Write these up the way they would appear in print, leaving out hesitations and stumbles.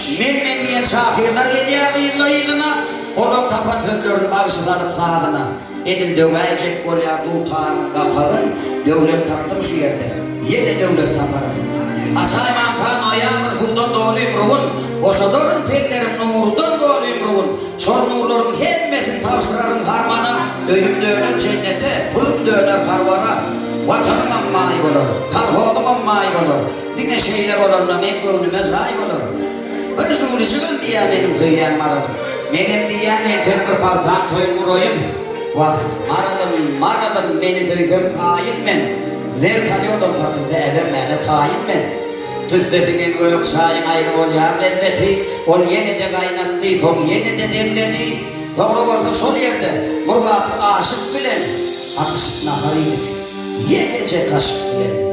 Memnuniyen şahirler geliyor yılına, onun tapan sözlerin bağışlanıp sağlığına. Edil dövecek kolya tutanın kapağın, devlet tattım şu yerde, yine devlet taparım. Asayman kan ayağımın sultan doğruyum ruhun, boşadorun pellerim nurdan doğruyum ruhun. Son nurlarım hemmesini tavsırarım harmana, öyüm döner cennete, pulum döner karvana. Vatanım ammayı olur, kalhoğum ammayı olur, dine şeyler olurla men gönlüme sahip olur. Bir şuulicigin diye benim söyleyen maradım. Benim diyen enten bir paltan toyun vuroyum. Vah maradım beni söylesem kayın men. Zer tanıyordum satırsa eder mene tayin men. Tüzdefinin gök sayın ayrı ol ya lezzeti. Ol yine de kaynattı, son yine de demledi. Sonra varsa sol yerde, burada aşık bilen. Aşık nahariydik, yedece kaşık bilen.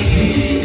Thank you.